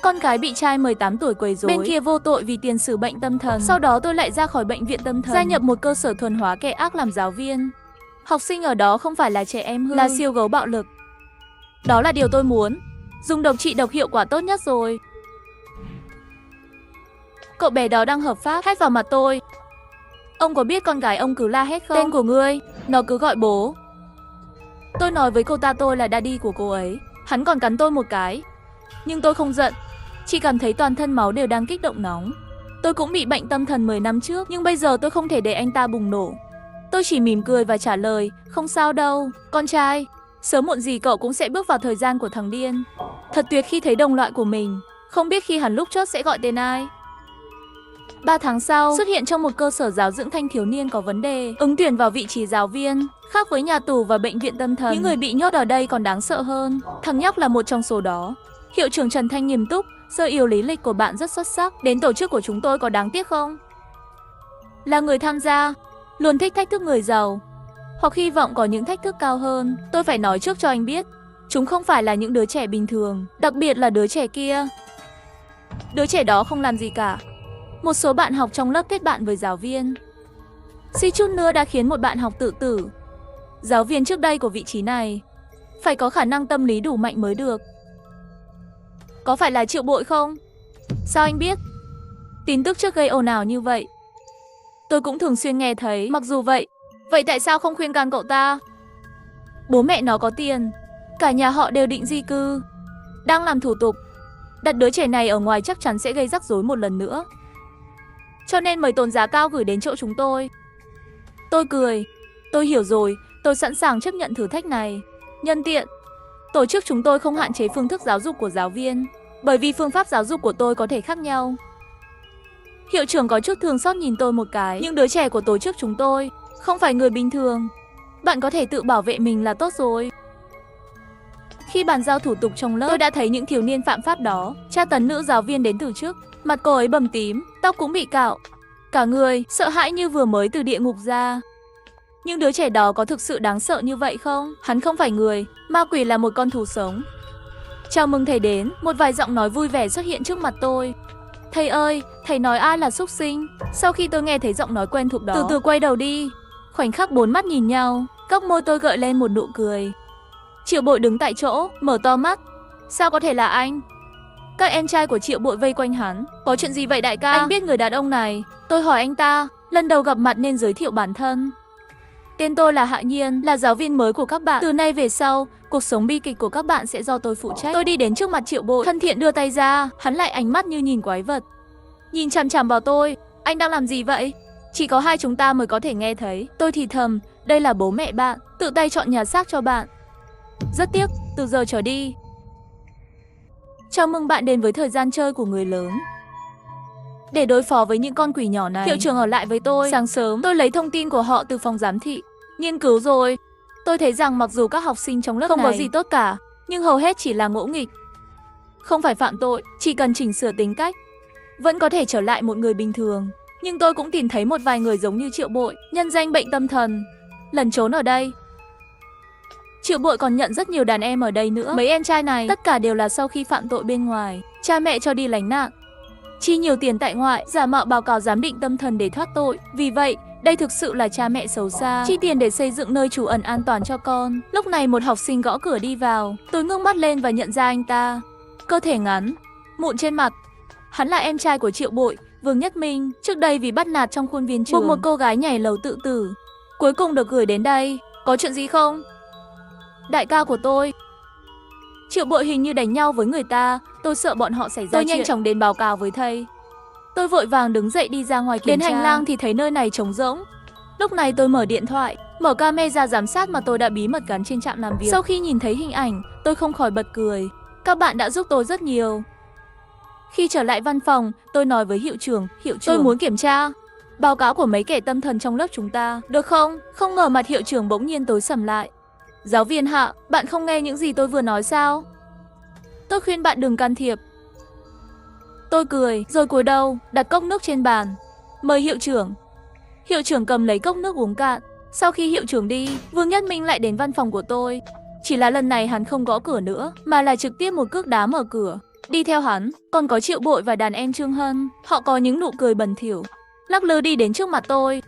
Con gái bị trai 18 tuổi quấy rối, bên kia vô tội vì tiền sử bệnh tâm thần. Sau đó tôi lại ra khỏi bệnh viện tâm thần, gia nhập một cơ sở thuần hóa kẻ ác làm giáo viên. Học sinh ở đó không phải là trẻ em hư, là siêu gấu bạo lực. Đó là điều tôi muốn. Dùng độc trị độc hiệu quả tốt nhất rồi. Cậu bé đó đang hợp pháp hét vào mặt tôi. Ông có biết con gái ông cứ la hét không? Tên của ngươi, nó cứ gọi bố. Tôi nói với cô ta tôi là daddy của cô ấy. Hắn còn cắn tôi một cái. Nhưng tôi không giận, chỉ cảm thấy toàn thân máu đều đang kích động nóng. Tôi cũng bị bệnh tâm thần 10 năm trước, nhưng bây giờ tôi không thể để anh ta bùng nổ. Tôi chỉ mỉm cười và trả lời, không sao đâu, con trai. Sớm muộn gì cậu cũng sẽ bước vào thời gian của thằng điên. Thật tuyệt khi thấy đồng loại của mình. Không biết khi hắn lúc chót sẽ gọi tên ai. 3 tháng sau, xuất hiện trong một cơ sở giáo dưỡng thanh thiếu niên có vấn đề, ứng tuyển vào vị trí giáo viên. Khác với nhà tù và bệnh viện tâm thần, những người bị nhốt ở đây còn đáng sợ hơn. Thằng nhóc là một trong số đó. Hiệu trưởng Trần Thanh nghiêm túc, sơ yếu lý lịch của bạn rất xuất sắc. Đến tổ chức của chúng tôi có đáng tiếc không? Là người tham gia, luôn thích thách thức người giàu, hoặc hy vọng có những thách thức cao hơn. Tôi phải nói trước cho anh biết, chúng không phải là những đứa trẻ bình thường, đặc biệt là đứa trẻ kia. Đứa trẻ đó không làm gì cả. Một số bạn học trong lớp kết bạn với giáo viên. Suy chút nữa đã khiến một bạn học tự tử. Giáo viên trước đây của vị trí này phải có khả năng tâm lý đủ mạnh mới được. Có phải là Triệu Bội không? Sao anh biết? Tin tức trước gây ồn ào như vậy tôi cũng thường xuyên nghe thấy. Mặc dù vậy tại sao không khuyên can cậu ta? Bố mẹ nó có tiền, cả nhà họ đều định di cư, đang làm thủ tục. Đặt đứa trẻ này ở ngoài chắc chắn sẽ gây rắc rối một lần nữa. Cho nên mời tốn giá cao gửi đến chỗ chúng tôi. Tôi cười. Tôi hiểu rồi, tôi sẵn sàng chấp nhận thử thách này. Nhân tiện, tổ chức chúng tôi không hạn chế phương thức giáo dục của giáo viên, bởi vì phương pháp giáo dục của tôi có thể khác nhau. Hiệu trưởng có chút thương xót nhìn tôi một cái. Những đứa trẻ của tổ chức chúng tôi không phải người bình thường. Bạn có thể tự bảo vệ mình là tốt rồi. Khi bàn giao thủ tục trong lớp, tôi đã thấy những thiếu niên phạm pháp đó tra tấn nữ giáo viên đến từ trước. Mặt cô ấy bầm tím, tóc cũng bị cạo. Cả người sợ hãi như vừa mới từ địa ngục ra. Nhưng đứa trẻ đó có thực sự đáng sợ như vậy không? Hắn không phải người, ma quỷ là một con thú sống. Chào mừng thầy đến, một vài giọng nói vui vẻ xuất hiện trước mặt tôi. Thầy ơi, thầy nói ai là súc sinh? Sau khi tôi nghe thấy giọng nói quen thuộc đó, từ từ quay đầu đi. Khoảnh khắc 4 mắt nhìn nhau, cốc môi tôi gợi lên một nụ cười. Triệu Bội đứng tại chỗ, mở to mắt. Sao có thể là anh? Các em trai của Triệu Bội vây quanh hắn. Có chuyện gì vậy đại ca? Anh biết người đàn ông này. Tôi hỏi anh ta, lần đầu gặp mặt nên giới thiệu bản thân. Tên tôi là Hạ Nhiên, là giáo viên mới của các bạn. Từ nay về sau, cuộc sống bi kịch của các bạn sẽ do tôi phụ trách. Tôi đi đến trước mặt Triệu Bội, thân thiện đưa tay ra. Hắn lại ánh mắt như nhìn quái vật, nhìn chằm chằm vào tôi. Anh đang làm gì vậy? Chỉ có hai chúng ta mới có thể nghe thấy. Tôi thì thầm, đây là bố mẹ bạn, tự tay chọn nhà xác cho bạn. Rất tiếc, từ giờ trở đi. Chào mừng bạn đến với thời gian chơi của người lớn. Để đối phó với những con quỷ nhỏ này, hiệu trưởng ở lại với tôi. Sáng sớm, tôi lấy thông tin của họ từ phòng giám thị. Nghiên cứu rồi. Tôi thấy rằng mặc dù các học sinh trong lớp không có gì tốt cả, nhưng hầu hết chỉ là ngỗ nghịch. Không phải phạm tội, chỉ cần chỉnh sửa tính cách, vẫn có thể trở lại một người bình thường. Nhưng tôi cũng tìm thấy một vài người giống như Triệu Bội, nhân danh bệnh tâm thần, lẩn trốn ở đây. Triệu Bội còn nhận rất nhiều đàn em ở đây nữa. Mấy em trai này, tất cả đều là sau khi phạm tội bên ngoài, cha mẹ cho đi lánh nạn, chi nhiều tiền tại ngoại, giả mạo báo cáo giám định tâm thần để thoát tội. Vì vậy, đây thực sự là cha mẹ xấu xa, chi tiền để xây dựng nơi trú ẩn an toàn cho con. Lúc này một học sinh gõ cửa đi vào. Tôi ngước mắt lên và nhận ra anh ta. Cơ thể ngắn, mụn trên mặt. Hắn là em trai của Triệu Bội, Vương Nhất Minh. Trước đây vì bắt nạt trong khuôn viên trường, buộc một cô gái nhảy lầu tự tử, cuối cùng được gửi đến đây. Có chuyện gì không? Đại ca của tôi. Triệu Bội hình như đánh nhau với người ta. Tôi sợ bọn họ xảy ra chuyện. Tôi nhanh chóng đến báo cáo với thầy. Tôi vội vàng đứng dậy đi ra ngoài kiểm tra. Đến hành lang thì thấy nơi này trống rỗng. Lúc này tôi mở điện thoại, mở camera giám sát mà tôi đã bí mật gắn trên trạm làm việc. Sau khi nhìn thấy hình ảnh, tôi không khỏi bật cười. Các bạn đã giúp tôi rất nhiều. Khi trở lại văn phòng, tôi nói với hiệu trưởng, tôi muốn kiểm tra báo cáo của mấy kẻ tâm thần trong lớp chúng ta, được không? Không ngờ mặt hiệu trưởng bỗng nhiên tối sầm lại. Giáo viên Hạ, bạn không nghe những gì tôi vừa nói sao? Tôi khuyên bạn đừng can thiệp. Tôi cười, rồi cúi đầu, đặt cốc nước trên bàn. Mời hiệu trưởng. Hiệu trưởng cầm lấy cốc nước uống cạn. Sau khi hiệu trưởng đi, Vương Nhất Minh lại đến văn phòng của tôi. Chỉ là lần này hắn không gõ cửa nữa, mà là trực tiếp một cước đá mở cửa. Đi theo hắn, còn có Triệu Bội và đàn em Trương Hân. Họ có những nụ cười bẩn thỉu, lắc lư đi đến trước mặt tôi.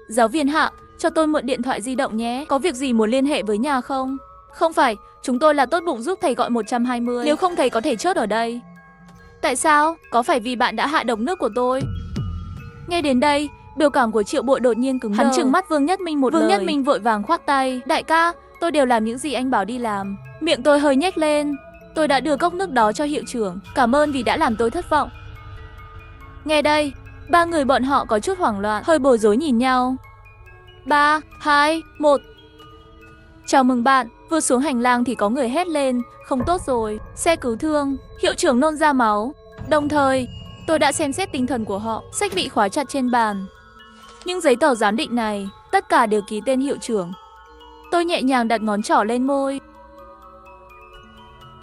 Giáo viên Hạ, cho tôi mượn điện thoại di động nhé. Có việc gì muốn liên hệ với nhà không? Không phải, chúng tôi là tốt bụng giúp thầy gọi 120. Nếu không thầy có thể chốt ở đây. Tại sao? Có phải vì bạn đã hạ độc nước của tôi? Nghe đến đây, biểu cảm của Triệu Bội đột nhiên cứng đờ. Hắn trừng mắt Vương Nhất Minh một lời. Vương Nhất Minh vội vàng khoác tay. Đại ca, tôi đều làm những gì anh bảo đi làm. Miệng tôi hơi nhếch lên. Tôi đã đưa cốc nước đó cho hiệu trưởng. Cảm ơn vì đã làm tôi thất vọng. Nghe đây, ba người bọn họ có chút hoảng loạn, hơi bối rối nhìn nhau. 3, 2, 1. Chào mừng bạn. Vừa xuống hành lang thì có người hét lên. Không tốt rồi, xe cứu thương. Hiệu trưởng nôn ra máu. Đồng thời, tôi đã xem xét tinh thần của họ. Sách bị khóa chặt trên bàn. Những giấy tờ giám định này, tất cả đều ký tên hiệu trưởng. Tôi nhẹ nhàng đặt ngón trỏ lên môi.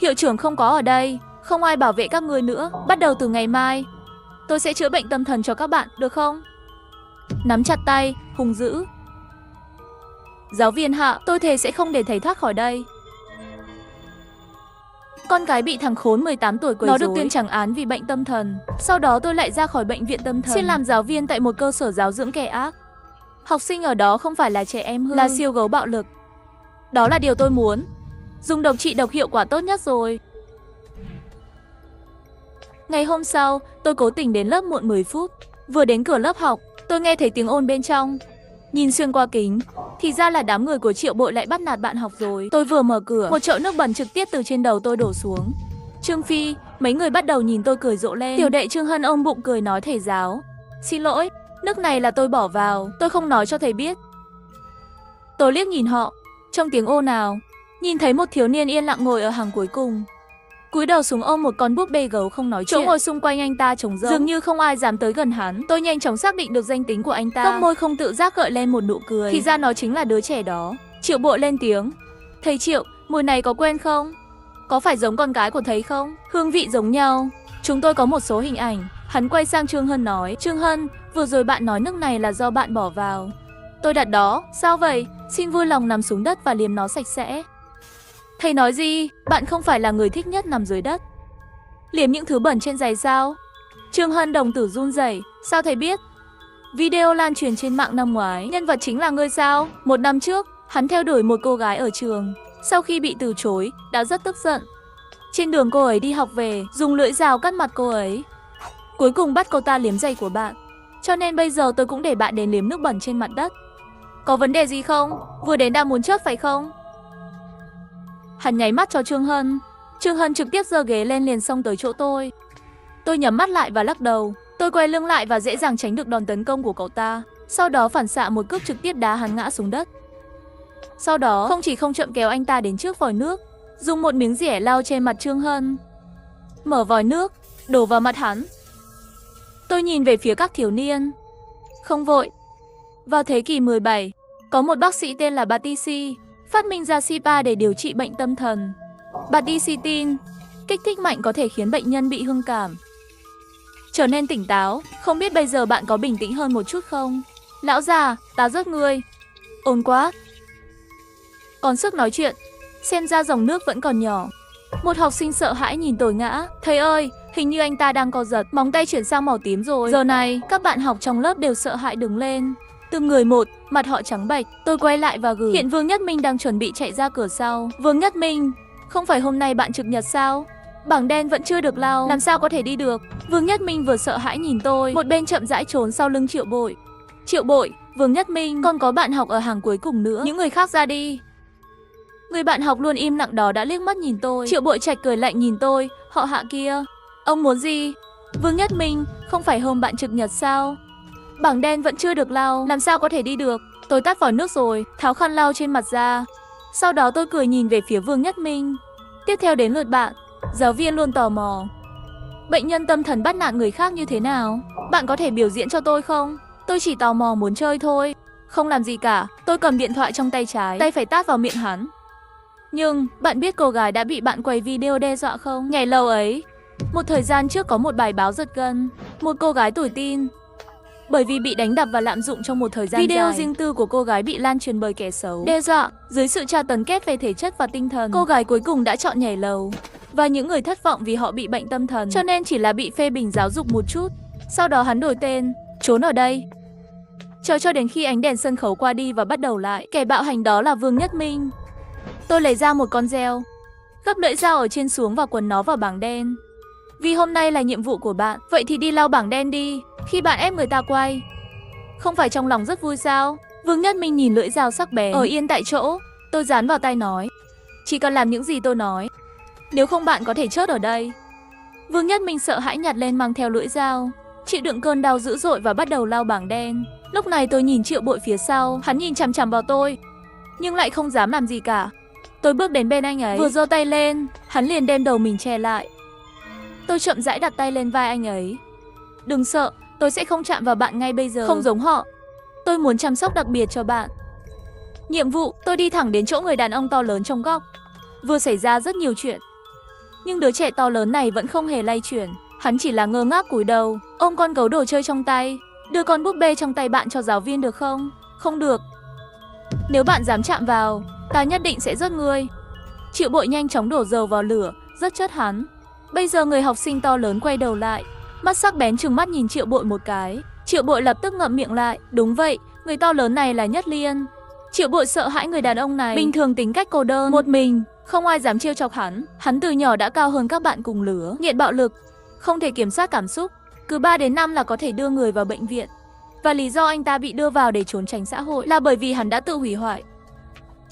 Hiệu trưởng không có ở đây, không ai bảo vệ các ngươi nữa. Bắt đầu từ ngày mai, tôi sẽ chữa bệnh tâm thần cho các bạn, được không? Nắm chặt tay, hung dữ. Giáo viên Hạ, tôi thề sẽ không để thầy thoát khỏi đây. Con gái bị thằng khốn 18 tuổi quấy rối. Nó được tuyên trảm án vì bệnh tâm thần. Sau đó tôi lại ra khỏi bệnh viện tâm thần, xin làm giáo viên tại một cơ sở giáo dưỡng kẻ ác. Học sinh ở đó không phải là trẻ em hư, là siêu gấu bạo lực. Đó là điều tôi muốn. Dùng độc trị độc hiệu quả tốt nhất rồi. Ngày hôm sau, tôi cố tình đến lớp muộn 10 phút. Vừa đến cửa lớp học, tôi nghe thấy tiếng ồn bên trong. Nhìn xuyên qua kính, thì ra là đám người của Triệu Bội lại bắt nạt bạn học rồi. Tôi vừa mở cửa, một chậu nước bẩn trực tiếp từ trên đầu tôi đổ xuống. Trương Phi, mấy người bắt đầu nhìn tôi cười rộ lên. Tiểu đệ Trương Hân ôm bụng cười nói thầy giáo. Xin lỗi, nước này là tôi bỏ vào, tôi không nói cho thầy biết. Tôi liếc nhìn họ, trong tiếng ồn ào, nhìn thấy một thiếu niên yên lặng ngồi ở hàng cuối cùng. Cúi đầu xuống ôm một con búp bê gấu không nói chuyện. Chỗ ngồi xung quanh anh ta trống rỗng, dường như không ai dám tới gần hắn. Tôi nhanh chóng xác định được danh tính của anh ta. Cốc môi không tự giác gợi lên một nụ cười. Thì ra nó chính là đứa trẻ đó. Triệu Bội lên tiếng. Thầy Triệu, mùi này có quen không? Có phải giống con gái của thầy không? Hương vị giống nhau. Chúng tôi có một số hình ảnh. Hắn quay sang Trương Hân nói. Trương Hân, vừa rồi bạn nói nước này là do bạn bỏ vào. Tôi đặt đó. Sao vậy? Xin vui lòng nằm xuống đất và liếm nó sạch sẽ. Thầy nói gì? Bạn không phải là người thích nhất nằm dưới đất. Liếm những thứ bẩn trên giày sao? Trương Hân đồng tử run rẩy. Sao thầy biết? Video lan truyền trên mạng năm ngoái. Nhân vật chính là ngươi sao? Một năm trước, hắn theo đuổi một cô gái ở trường. Sau khi bị từ chối, đã rất tức giận. Trên đường cô ấy đi học về, dùng lưỡi dao cắt mặt cô ấy. Cuối cùng bắt cô ta liếm giày của bạn. Cho nên bây giờ tôi cũng để bạn đến liếm nước bẩn trên mặt đất. Có vấn đề gì không? Vừa đến đã muốn chớp phải không? Hắn nháy mắt cho Trương Hân. Trương Hân trực tiếp giơ ghế lên liền xông tới chỗ tôi. Tôi nhắm mắt lại và lắc đầu. Tôi quay lưng lại và dễ dàng tránh được đòn tấn công của cậu ta. Sau đó phản xạ một cước trực tiếp đá hắn ngã xuống đất. Sau đó không chậm kéo anh ta đến trước vòi nước, dùng một miếng dẻ lau trên mặt Trương Hân. Mở vòi nước, đổ vào mặt hắn. Tôi nhìn về phía các thiếu niên. Không vội. Vào thế kỷ 17, có một bác sĩ tên là Battisti phát minh ra Sipa để điều trị bệnh tâm thần. Battisti tin kích thích mạnh có thể khiến bệnh nhân bị hưng cảm, trở nên tỉnh táo. Không biết bây giờ bạn có bình tĩnh hơn một chút không? Lão già, ta rớt ngươi. Ồn quá. Còn sức nói chuyện. Xem ra dòng nước vẫn còn nhỏ. Một học sinh sợ hãi nhìn tôi ngã. Thầy ơi, hình như anh ta đang co giật. Móng tay chuyển sang màu tím rồi. Giờ này, các bạn học trong lớp đều sợ hãi đứng lên. Từng người một, mặt họ trắng bệch. Tôi quay lại và gửi. Hiện Vương Nhất Minh đang chuẩn bị chạy ra cửa sau. Vương Nhất Minh, không phải hôm nay bạn trực nhật sao? Bảng đen vẫn chưa được lau, làm sao có thể đi được? Vương Nhất Minh vừa sợ hãi nhìn tôi, một bên chậm rãi trốn sau lưng Triệu Bội. Triệu Bội, Vương Nhất Minh, còn có bạn học ở hàng cuối cùng nữa. Những người khác ra đi. Người bạn học luôn im lặng đó đã liếc mắt nhìn tôi. Triệu Bội Trạch cười lạnh nhìn tôi. Họ Hạ kia, ông muốn gì? Vương Nhất Minh, không phải hôm bạn trực nhật sao? Bảng đen vẫn chưa được lau, làm sao có thể đi được? Tôi tắt vòi nước rồi, tháo khăn lau trên mặt ra. Sau đó tôi cười nhìn về phía Vương Nhất Minh. Tiếp theo đến lượt bạn. Giáo viên luôn tò mò. Bệnh nhân tâm thần bắt nạt người khác như thế nào? Bạn có thể biểu diễn cho tôi không? Tôi chỉ tò mò muốn chơi thôi. Không làm gì cả, tôi cầm điện thoại trong tay trái, tay phải tát vào miệng hắn. Nhưng, bạn biết cô gái đã bị bạn quay video đe dọa không? Ngày lâu ấy, một thời gian trước có một bài báo giật gân. Một cô gái tuổi teen bởi vì bị đánh đập và lạm dụng trong một thời gian dài. Video riêng tư của cô gái bị lan truyền bởi kẻ xấu, đe dọa, dưới sự tra tấn kép về thể chất và tinh thần. Cô gái cuối cùng đã chọn nhảy lầu. Và những người thất vọng vì họ bị bệnh tâm thần, cho nên chỉ là bị phê bình giáo dục một chút. Sau đó hắn đổi tên, trốn ở đây. Chờ cho đến khi ánh đèn sân khấu qua đi và bắt đầu lại. Kẻ bạo hành đó là Vương Nhất Minh. Tôi lấy ra một con dao, gấp lưỡi dao ở trên xuống và quấn nó vào bảng đen. Vì hôm nay là nhiệm vụ của bạn, vậy thì đi lau bảng đen đi. Khi bạn ép người ta quay, không phải trong lòng rất vui sao? Vương Nhất Minh nhìn lưỡi dao sắc bén, ở yên tại chỗ. Tôi dán vào tai nói, chỉ cần làm những gì tôi nói, nếu không bạn có thể chết ở đây. Vương Nhất Minh sợ hãi nhặt lên mang theo lưỡi dao, chịu đựng cơn đau dữ dội và bắt đầu lau bảng đen. Lúc này tôi nhìn Triệu Bội phía sau, hắn nhìn chằm chằm vào tôi, nhưng lại không dám làm gì cả. Tôi bước đến bên anh ấy, vừa giơ tay lên, hắn liền đem đầu mình che lại. Tôi chậm rãi đặt tay lên vai anh ấy. Đừng sợ, tôi sẽ không chạm vào bạn ngay bây giờ. Không giống họ, tôi muốn chăm sóc đặc biệt cho bạn. Nhiệm vụ, tôi đi thẳng đến chỗ người đàn ông to lớn trong góc. Vừa xảy ra rất nhiều chuyện, nhưng đứa trẻ to lớn này vẫn không hề lay chuyển. Hắn chỉ là ngơ ngác cúi đầu, ôm con gấu đồ chơi trong tay. Đưa con búp bê trong tay bạn cho giáo viên được không? Không được. Nếu bạn dám chạm vào, ta nhất định sẽ giết ngươi. Triệu Bội nhanh chóng đổ dầu vào lửa, rất chất hắn. Bây giờ người học sinh to lớn quay đầu lại, mắt sắc bén trừng mắt nhìn Triệu Bội một cái. Triệu Bội lập tức ngậm miệng lại. Đúng vậy, người to lớn này là Nhất Liên. Triệu Bội sợ hãi người đàn ông này. Bình thường tính cách cô đơn, một mình, không ai dám trêu chọc hắn. Hắn từ nhỏ đã cao hơn các bạn cùng lứa, nghiện bạo lực, không thể kiểm soát cảm xúc. Cứ 3 đến 5 là có thể đưa người vào bệnh viện. Và lý do anh ta bị đưa vào để trốn tránh xã hội là bởi vì hắn đã tự hủy hoại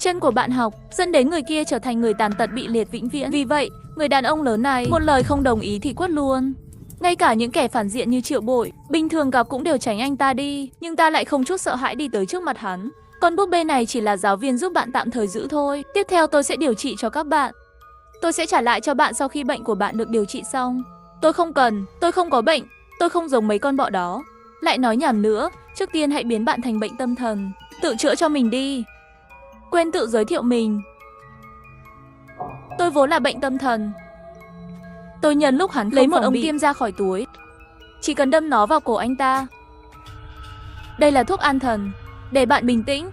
chân của bạn học, dẫn đến người kia trở thành người tàn tật bị liệt vĩnh viễn. Vì vậy, người đàn ông lớn này một lời không đồng ý thì quất luôn. Ngay cả những kẻ phản diện như Triệu Bội, bình thường gặp cũng đều tránh anh ta đi, nhưng ta lại không chút sợ hãi đi tới trước mặt hắn. Con búp bê này chỉ là giáo viên giúp bạn tạm thời giữ thôi. Tiếp theo tôi sẽ điều trị cho các bạn. Tôi sẽ trả lại cho bạn sau khi bệnh của bạn được điều trị xong. Tôi không cần, tôi không có bệnh, tôi không giống mấy con bọ đó. Lại nói nhảm nữa, trước tiên hãy biến bạn thành bệnh tâm thần. Tự chữa cho mình đi. Quên tự giới thiệu mình. Tôi vốn là bệnh tâm thần. Tôi nhân lúc hắn lấy một ống tiêm ra khỏi túi. Chỉ cần đâm nó vào cổ anh ta. Đây là thuốc an thần, để bạn bình tĩnh.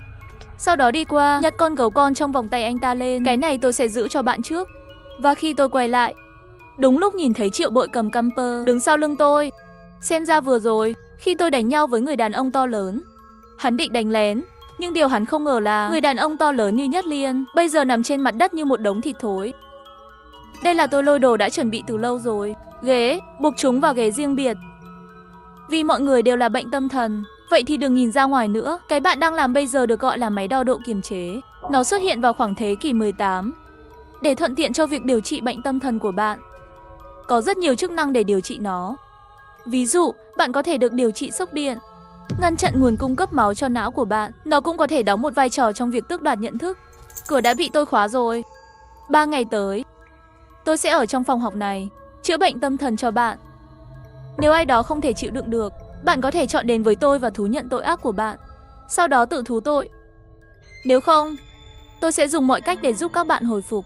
Sau đó đi qua, nhặt con gấu con trong vòng tay anh ta lên. Cái này tôi sẽ giữ cho bạn trước. Và khi tôi quay lại, đúng lúc nhìn thấy Triệu Bội cầm camper đứng sau lưng tôi. Xem ra vừa rồi, khi tôi đánh nhau với người đàn ông to lớn, hắn định đánh lén. Nhưng điều hắn không ngờ là người đàn ông to lớn như Nhất Liên bây giờ nằm trên mặt đất như một đống thịt thối. Đây là tôi lôi đồ đã chuẩn bị từ lâu rồi. Ghế, buộc chúng vào ghế riêng biệt. Vì mọi người đều là bệnh tâm thần, vậy thì đừng nhìn ra ngoài nữa. Cái bạn đang làm bây giờ được gọi là máy đo độ kiềm chế. Nó xuất hiện vào khoảng thế kỷ 18 để thuận tiện cho việc điều trị bệnh tâm thần của bạn. Có rất nhiều chức năng để điều trị nó. Ví dụ, bạn có thể được điều trị sốc điện, ngăn chặn nguồn cung cấp máu cho não của bạn. Nó cũng có thể đóng một vai trò trong việc tước đoạt nhận thức. Cửa đã bị tôi khóa rồi. 3 ngày tới, tôi sẽ ở trong phòng học này, chữa bệnh tâm thần cho bạn. Nếu ai đó không thể chịu đựng được, bạn có thể chọn đến với tôi và thú nhận tội ác của bạn, sau đó tự thú tội. Nếu không, tôi sẽ dùng mọi cách để giúp các bạn hồi phục.